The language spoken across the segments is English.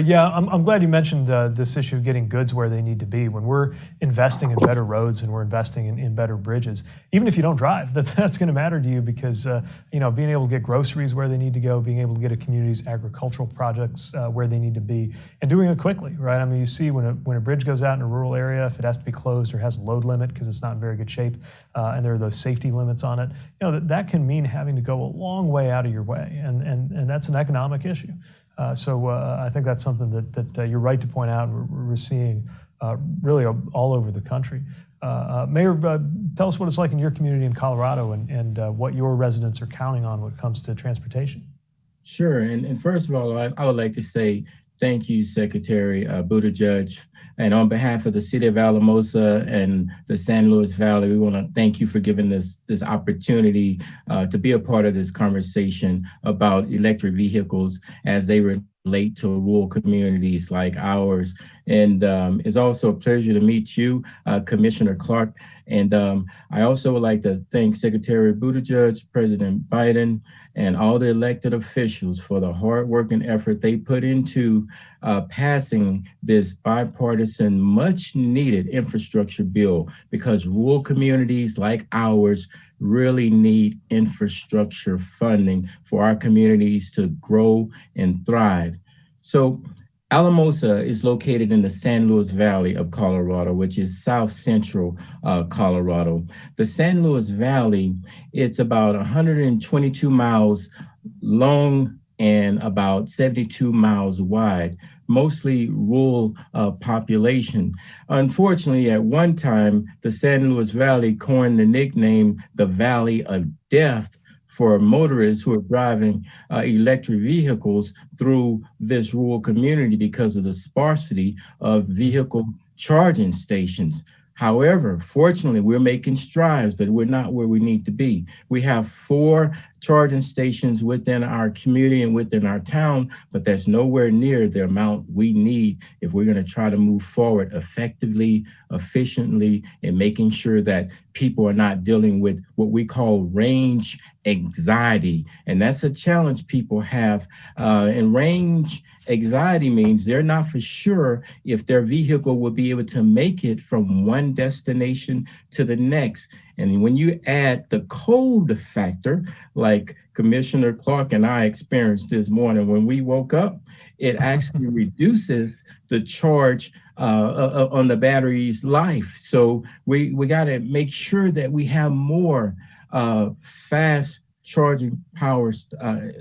Yeah, I'm glad you mentioned this issue of getting goods where they need to be. When we're investing in better roads and we're investing in better bridges, even if you don't drive, that's going to matter to you because being able to get groceries where they need to go, being able to get a community's agricultural projects where they need to be, and doing it quickly, right? I mean, you see when a bridge goes out in a rural area, if it has to be closed or has a load limit because it's not in very good shape, and there are those safety limits on it, that can mean having to go a long way out of your way, and that's an economic issue. So I think that's something that you're right to point out. We're seeing really all over the country. Mayor, tell us what it's like in your community in Colorado and what your residents are counting on when it comes to transportation. Sure. And first of all, I would like to say thank you, Secretary Buttigieg. And on behalf of the city of Alamosa and the San Luis Valley, we want to thank you for giving us this opportunity to be a part of this conversation about electric vehicles as they relate to rural communities like ours. And it's also a pleasure to meet you, Commissioner Clark. And I also would like to thank Secretary Buttigieg, President Biden, and all the elected officials for the hard work and effort they put into passing this bipartisan, much needed infrastructure bill, because rural communities like ours really need infrastructure funding for our communities to grow and thrive. So Alamosa is located in the San Luis Valley of Colorado, which is south central Colorado. The San Luis Valley, it's about 122 miles long and about 72 miles wide, mostly rural population. Unfortunately, at one time, the San Luis Valley coined the nickname the Valley of Death for motorists who are driving electric vehicles through this rural community because of the sparsity of vehicle charging stations. However, fortunately, we're making strides, but we're not where we need to be. We have 4 charging stations within our community and within our town, but that's nowhere near the amount we need if we're going to try to move forward effectively, efficiently, and making sure that people are not dealing with what we call range anxiety. And that's a challenge people have. And range anxiety means they're not for sure if their vehicle will be able to make it from one destination to the next. And when you add the cold factor, like Commissioner Clark and I experienced this morning when we woke up, it actually reduces the charge on the battery's life. So we got to make sure that we have more fast charging power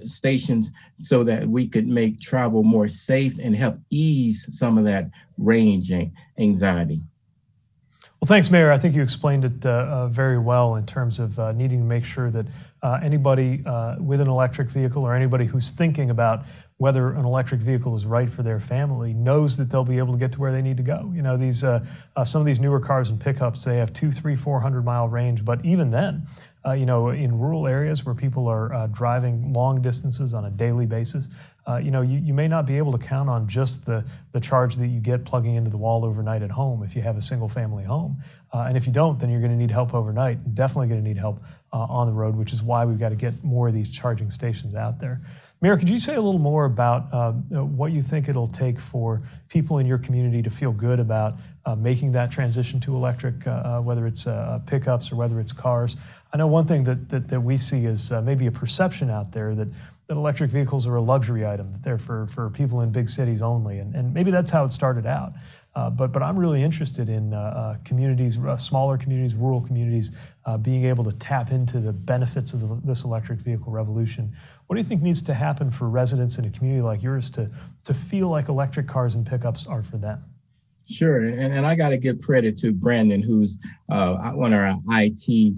stations so that we could make travel more safe and help ease some of that range anxiety. Well, thanks, Mayor. I think you explained it very well in terms of needing to make sure that anybody with an electric vehicle or anybody who's thinking about whether an electric vehicle is right for their family knows that they'll be able to get to where they need to go. These some of these newer cars and pickups, they have 200, 300, 400-mile range, but even then, in rural areas where people are driving long distances on a daily basis, you may not be able to count on just the charge that you get plugging into the wall overnight at home if you have a single family home. And if you don't, then you're going to need help overnight, and definitely going to need help on the road, which is why we've got to get more of these charging stations out there. Mayor, could you say a little more about what you think it'll take for people in your community to feel good about making that transition to electric, whether it's pickups or whether it's cars? I know one thing that we see is maybe a perception out there that electric vehicles are a luxury item, that they're for people in big cities only, and maybe that's how it started out. But I'm really interested in communities, smaller communities, rural communities, being able to tap into the benefits of this electric vehicle revolution. What do you think needs to happen for residents in a community like yours to feel like electric cars and pickups are for them? Sure, and I got to give credit to Brandon, who's one of our IT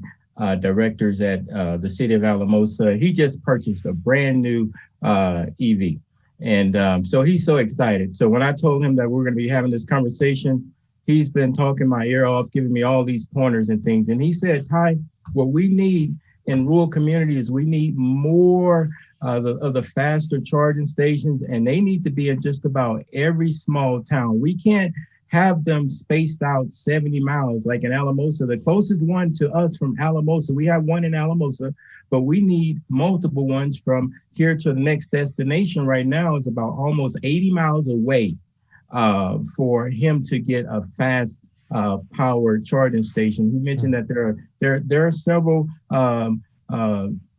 directors at the city of Alamosa. He just purchased a brand new EV. And so he's so excited. So when I told him that we're going to be having this conversation, he's been talking my ear off, giving me all these pointers and things. And he said, Ty, what we need in rural communities, we need more of the faster charging stations, and they need to be in just about every small town. We can't have them spaced out 70 miles like in Alamosa. The closest one to us from Alamosa, we have one in Alamosa, but we need multiple ones from here to the next destination. Right now is about almost 80 miles away for him to get a fast power charging station. He mentioned that there are several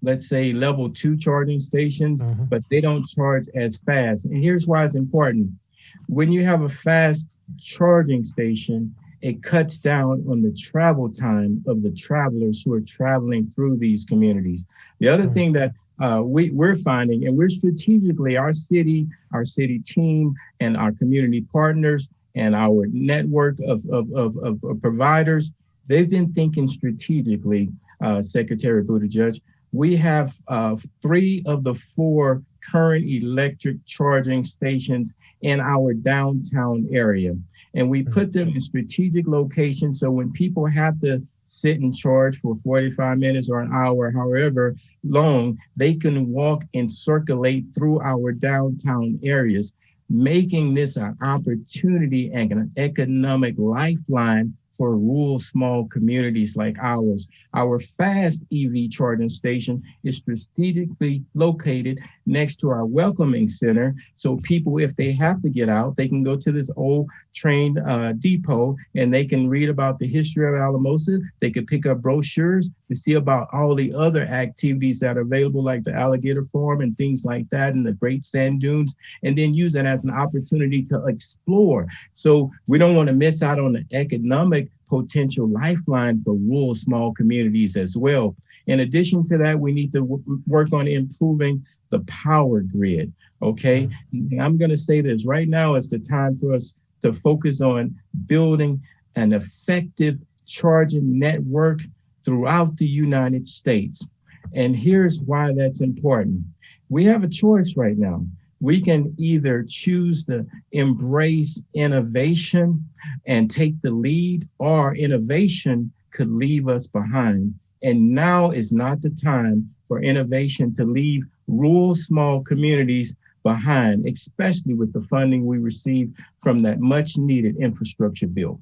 let's say level 2 charging stations, but they don't charge as fast. And here's why it's important. When you have a fast charging station, it cuts down on the travel time of the travelers who are traveling through these communities. The other thing that we're finding, and we're strategically, our city team and our community partners and our network of providers, they've been thinking strategically, Secretary Buttigieg. We have 3 of the 4 current electric charging stations in our downtown area. And we put them in strategic locations. So when people have to sit and charge for 45 minutes or an hour, however long, they can walk and circulate through our downtown areas, making this an opportunity and an economic lifeline for rural small communities like ours. Our fast EV charging station is strategically located next to our welcoming center. So people, if they have to get out, they can go to this old train depot and they can read about the history of Alamosa. They could pick up brochures to see about all the other activities that are available, like the alligator farm and things like that, and the great sand dunes, and then use that as an opportunity to explore. So we don't want to miss out on the economic potential lifeline for rural small communities as well. In addition to that, we need to work on improving the power grid. Okay, I'm going to say this right now is the time for us to focus on building an effective charging network throughout the United States. And here's why that's important. We have a choice right now. We can either choose to embrace innovation and take the lead, or innovation could leave us behind. And now is not the time for innovation to leave rural small communities behind, especially with the funding we received from that much needed infrastructure bill.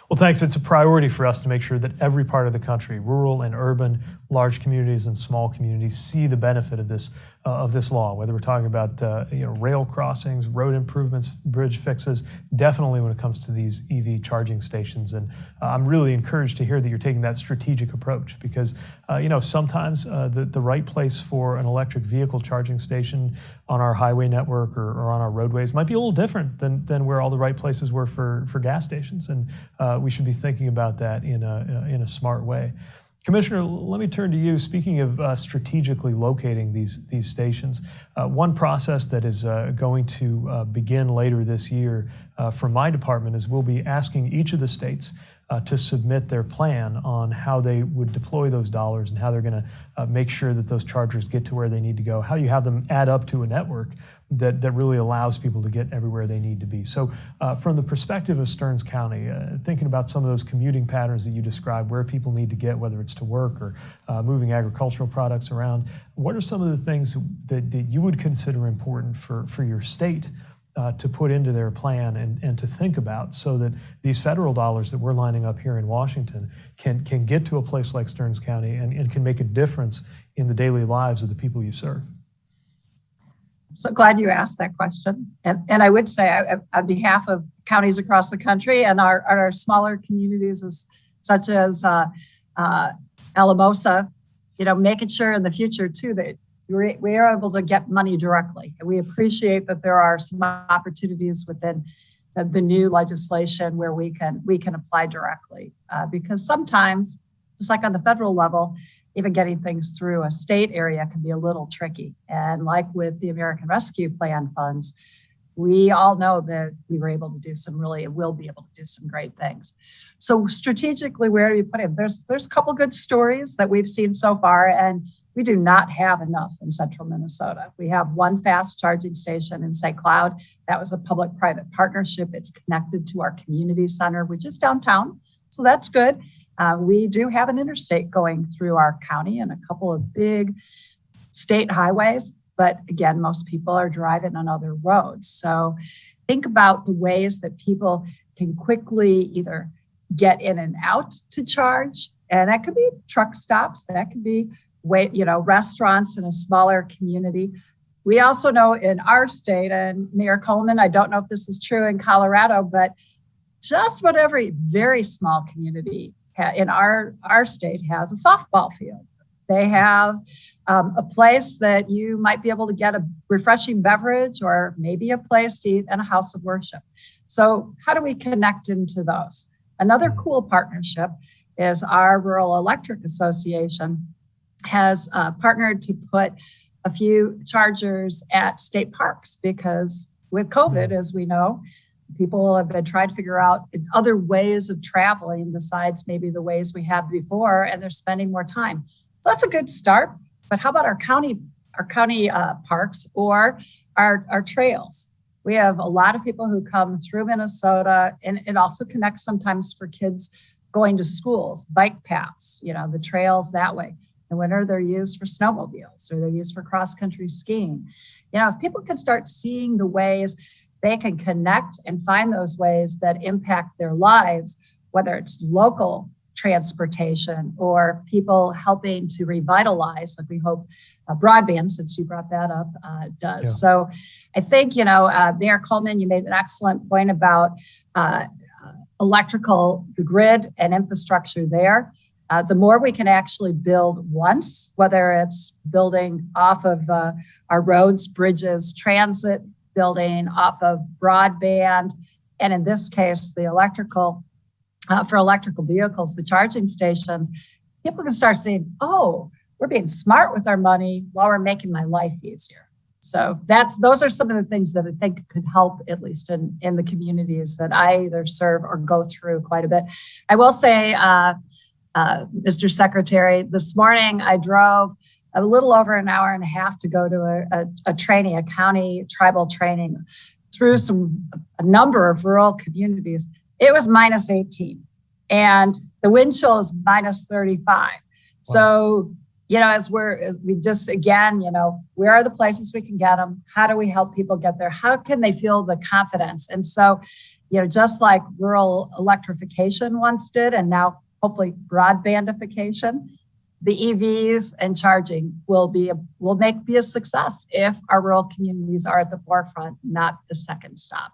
Well, thanks. It's a priority for us to make sure that every part of the country, rural and urban, large communities and small communities, see the benefit of this law. Whether we're talking about rail crossings, road improvements, bridge fixes, definitely when it comes to these EV charging stations. And I'm really encouraged to hear that you're taking that strategic approach, because sometimes the right place for an electric vehicle charging station on our highway network or on our roadways might be a little different than where all the right places were for gas stations. And we should be thinking about that in a smart way. Commissioner, let me turn to you. Speaking of strategically locating these stations, one process that is going to begin later this year from my department is we'll be asking each of the states to submit their plan on how they would deploy those dollars and how they're going to make sure that those chargers get to where they need to go, how you have them add up to a network that really allows people to get everywhere they need to be. So from the perspective of Stearns County, thinking about some of those commuting patterns that you described, where people need to get, whether it's to work or moving agricultural products around, what are some of the things that you would consider important for your state to put into their plan and to think about, so that these federal dollars that we're lining up here in Washington can get to a place like Stearns County and can make a difference in the daily lives of the people you serve? So glad you asked that question. And I would say, on behalf of counties across the country and our smaller communities such as Alamosa, making sure in the future too that we are able to get money directly. And we appreciate that there are some opportunities within the new legislation where we can apply directly, because sometimes, just like on the federal level, even getting things through a state area can be a little tricky. And like with the American Rescue Plan funds, we all know that we were able to do will be able to do some great things. So strategically, where do you put it? There's a couple good stories that we've seen so far, and we do not have enough in central Minnesota. We have one fast charging station in St. Cloud. That was a public-private partnership. It's connected to our community center, which is downtown. So that's good. We do have an interstate going through our county and a couple of big state highways. But again, most people are driving on other roads. So think about the ways that people can quickly either get in and out to charge. And that could be truck stops. That could be restaurants in a smaller community. We also know in our state, and Mayor Coleman, I don't know if this is true in Colorado, but just about every very small community in our state has a softball field. They have a place that you might be able to get a refreshing beverage, or maybe a place to eat, and a house of worship. So how do we connect into those? Another cool partnership is our Rural Electric Association has partnered to put a few chargers at state parks, because with COVID, as we know, people have been trying to figure out other ways of traveling besides maybe the ways we had before, and they're spending more time. So that's a good start. But how about our county parks or our trails? We have a lot of people who come through Minnesota, and it also connects sometimes for kids going to schools, bike paths, the trails that way. In winter, they're used for snowmobiles, or they're used for cross-country skiing. If people can start seeing the ways they can connect and find those ways that impact their lives, whether it's local transportation or people helping to revitalize, like we hope broadband, since you brought that up, does. Yeah. So I think, Mayor Coleman, you made an excellent point about the grid and infrastructure there. The more we can actually build once, whether it's building off of our roads, bridges, transit, building off of broadband, and in this case, the for electrical vehicles, the charging stations, people can start saying, oh, we're being smart with our money while we're making my life easier. So those are some of the things that I think could help, at least in the communities that I either serve or go through quite a bit. I will say, Mr. Secretary, this morning I drove a little over an hour and a half to go to a training, a county tribal training through a number of rural communities. It was minus 18 and the wind chill is minus 35. Wow. So, as we just, again, where are the places we can get them? How do we help people get there? How can they feel the confidence? And so, just like rural electrification once did, and now hopefully broadbandification, the EVs and charging will be a success if our rural communities are at the forefront, not the second stop.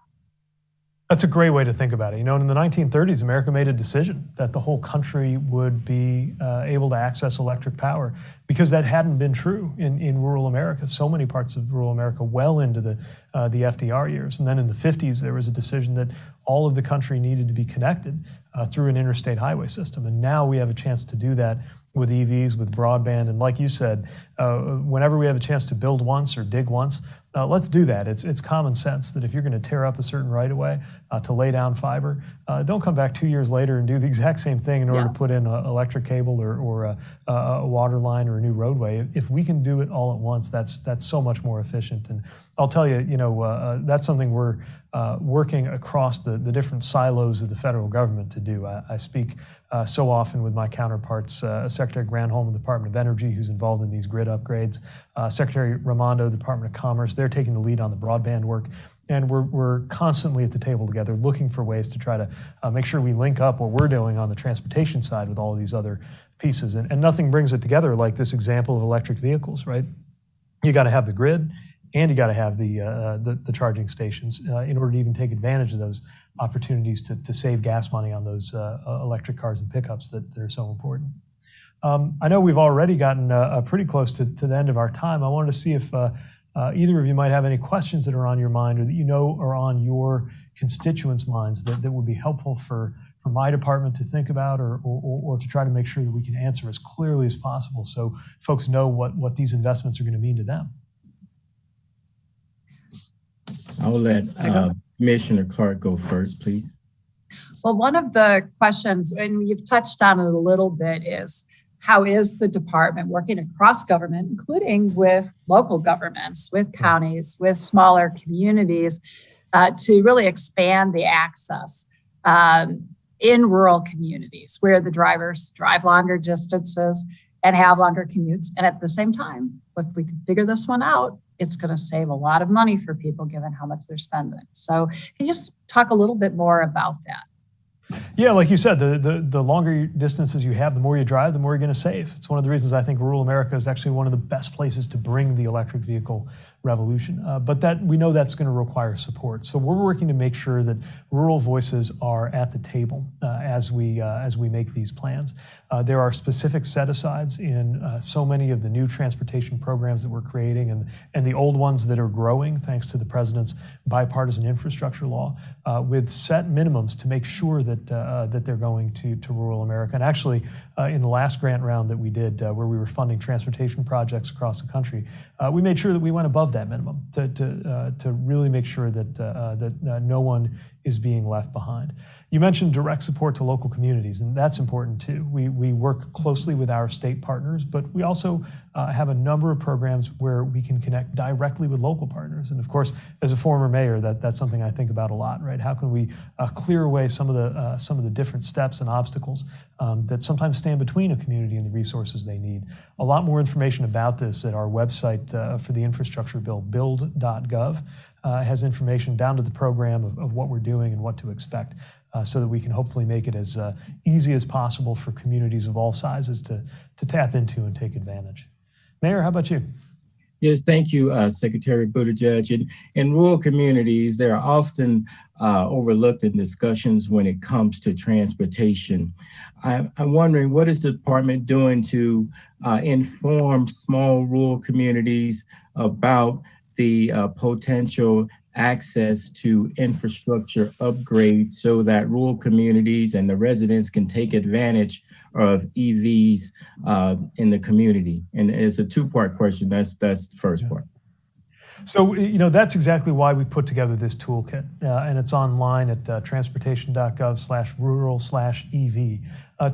That's a great way to think about it. In the 1930s, America made a decision that the whole country would be able to access electric power, because that hadn't been true in rural America. So many parts of rural America well into the FDR years. And then in the 50s, there was a decision that all of the country needed to be connected through an interstate highway system. And now we have a chance to do that with EVs, with broadband. And like you said, whenever we have a chance to build once or dig once, let's do that. It's common sense that if you're going to tear up a certain right of way to lay down fiber, don't come back 2 years later and do the exact same thing in order to put in an electric cable or a water line or a new roadway. If we can do it all at once, that's so much more efficient. And I'll tell you, that's something we're working across the different silos of the federal government to do. I speak so often with my counterparts, Secretary Granholm of the Department of Energy, who's involved in these grid upgrades, Secretary Raimondo, Department of Commerce. They're taking the lead on the broadband work. And we're constantly at the table together looking for ways to try to make sure we link up what we're doing on the transportation side with all of these other pieces. And nothing brings it together like this example of electric vehicles, right? You got to have the grid, and you got to have the charging stations in order to even take advantage of those opportunities to save gas money on those electric cars and pickups that are so important. I know we've already gotten pretty close to the end of our time. I wanted to see if either of you might have any questions that are on your mind, or that are on your constituents' minds that would be helpful for my department to think about, or to try to make sure that we can answer as clearly as possible so folks know what these investments are going to mean to them. I'll let Commissioner Clark go first, please. Well, one of the questions, and you've touched on it a little bit, is how is the department working across government, including with local governments, with counties, with smaller communities, to really expand the access in rural communities where the drivers drive longer distances and have longer commutes. And at the same time, if we can figure this one out, it's going to save a lot of money for people given how much they're spending. So can you just talk a little bit more about that? Yeah, like you said, the longer distances you have, the more you drive, the more you're going to save. It's one of the reasons I think rural America is actually one of the best places to bring the electric vehicle revolution. But that we know that's going to require support. So we're working to make sure that rural voices are at the table as we make these plans. There are specific set-asides in so many of the new transportation programs that we're creating and the old ones that are growing thanks to the president's bipartisan infrastructure law with set minimums to make sure that they're going to rural America. And actually, in the last grant round that we did, where we were funding transportation projects across the country, we made sure that we went above that minimum to really make sure that no one is being left behind. You mentioned direct support to local communities, and that's important too. We work closely with our state partners, but we also have a number of programs where we can connect directly with local partners. And of course, as a former mayor, that's something I think about a lot, right? How can we clear away some of the different steps and obstacles that sometimes stand between a community and the resources they need? A lot more information about this at our website for the infrastructure bill, build.gov. Has information down to the program of what we're doing and what to expect so that we can hopefully make it as easy as possible for communities of all sizes to tap into and take advantage. Mayor, how about you? Yes, thank you, Secretary Buttigieg. In rural communities, they are often overlooked in discussions when it comes to transportation. I'm wondering, what is the department doing to inform small rural communities about the potential access to infrastructure upgrades so that rural communities and the residents can take advantage of EVs in the community? And it's a two-part question. That's the first part. So, that's exactly why we put together this toolkit, and it's online at transportation.gov/rural/EV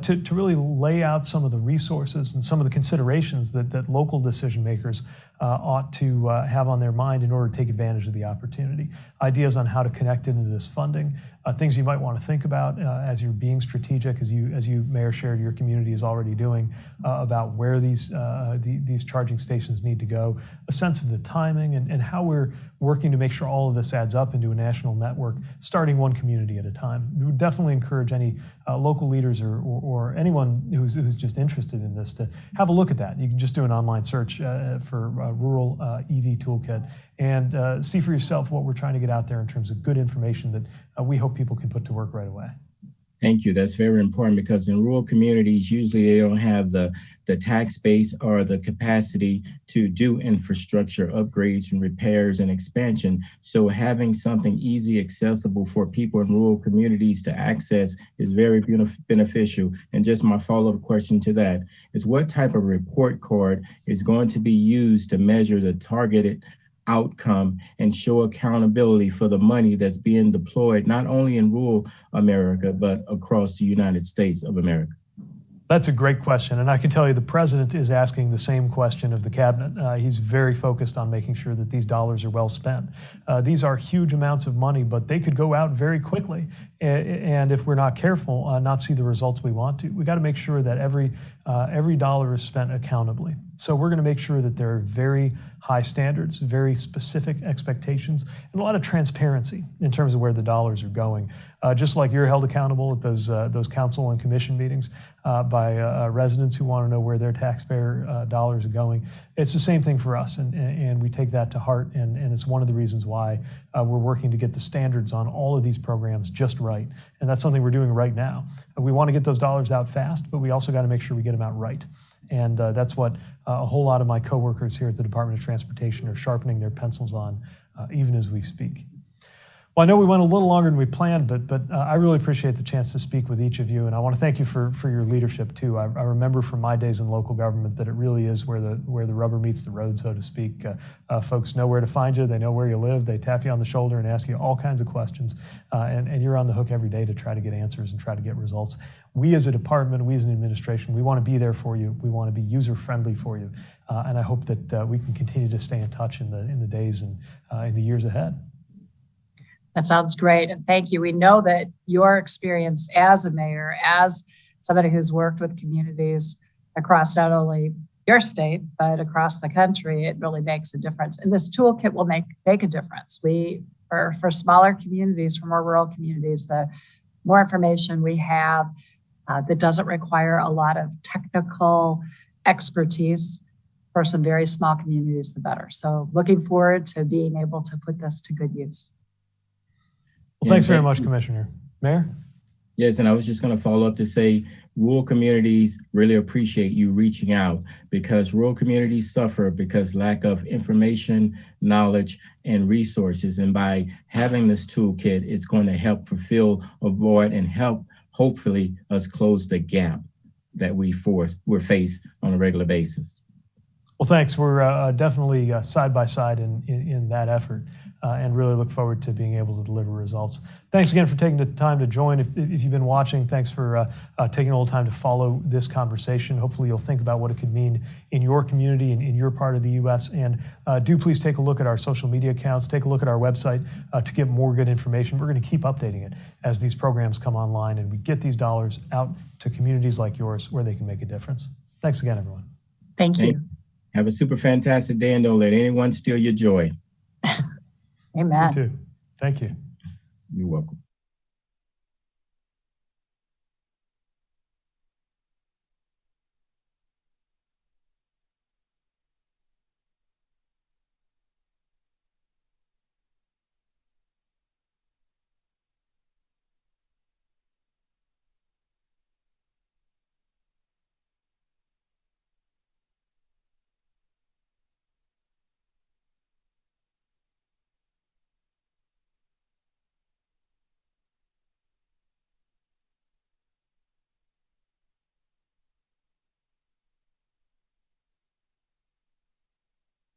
to really lay out some of the resources and some of the considerations that local decision makers ought to have on their mind in order to take advantage of the opportunity. Ideas on how to connect into this funding, things you might want to think about as you're being strategic, as you Mayor shared your community is already doing about where these charging stations need to go, a sense of the timing and how we're working to make sure all of this adds up into a national network, starting one community at a time. We would definitely encourage any local leaders or anyone who's just interested in this to have a look at that. You can just do an online search for Rural EV Toolkit and see for yourself what we're trying to get out there in terms of good information that we hope people can put to work right away. Thank you. That's very important because in rural communities, usually they don't have the tax base or the capacity to do infrastructure upgrades and repairs and expansion. So having something easy, accessible for people in rural communities to access is very beneficial. And just my follow-up question to that is, what type of report card is going to be used to measure the targeted outcome and show accountability for the money that's being deployed, not only in rural America, but across the United States of America? That's a great question. And I can tell you the president is asking the same question of the cabinet. He's very focused on making sure that these dollars are well spent. These are huge amounts of money, but they could go out very quickly. And if we're not careful, not see the results we want to. We got to make sure that every dollar is spent accountably. So we're going to make sure that there are very high standards, very specific expectations, and a lot of transparency in terms of where the dollars are going. Just like you're held accountable at those council and commission meetings by residents who want to know where their taxpayer dollars are going. It's the same thing for us, and we take that to heart, and it's one of the reasons why we're working to get the standards on all of these programs just right, and that's something we're doing right now. We want to get those dollars out fast, but we also got to make sure we get them out right. And that's what a whole lot of my coworkers here at the Department of Transportation are sharpening their pencils on even as we speak. Well, I know we went a little longer than we planned, but I really appreciate the chance to speak with each of you, and I want to thank you for your leadership too. I remember from my days in local government that it really is where the rubber meets the road, so to speak. Folks know where to find you, they know where you live, they tap you on the shoulder and ask you all kinds of questions, and you're on the hook every day to try to get answers and try to get results. We as a department, we as an administration, we want to be there for you. We want to be user-friendly for you, and I hope that we can continue to stay in touch in the days and in the years ahead. That sounds great. And thank you. We know that your experience as a mayor, as somebody who's worked with communities across not only your state, but across the country, it really makes a difference. And this toolkit will make a difference. For smaller communities, for more rural communities, the more information we have that doesn't require a lot of technical expertise for some very small communities, the better. So looking forward to being able to put this to good use. Well, thanks very thank much, you. Commissioner. Mayor? Yes, and I was just going to follow up to say rural communities really appreciate you reaching out, because rural communities suffer because lack of information, knowledge, and resources. And by having this toolkit, it's going to help fulfill a void and help, hopefully, us close the gap that we're faced on a regular basis. Well, thanks. We're definitely side by side in that effort and really look forward to being able to deliver results. Thanks again for taking the time to join. If you've been watching, thanks for taking a little time to follow this conversation. Hopefully you'll think about what it could mean in your community and in your part of the U.S. And do please take a look at our social media accounts, take a look at our website to get more good information. We're going to keep updating it as these programs come online and we get these dollars out to communities like yours where they can make a difference. Thanks again, everyone. Thank you. Have a super fantastic day, and don't let anyone steal your joy. Amen. You too. Thank you. You're welcome.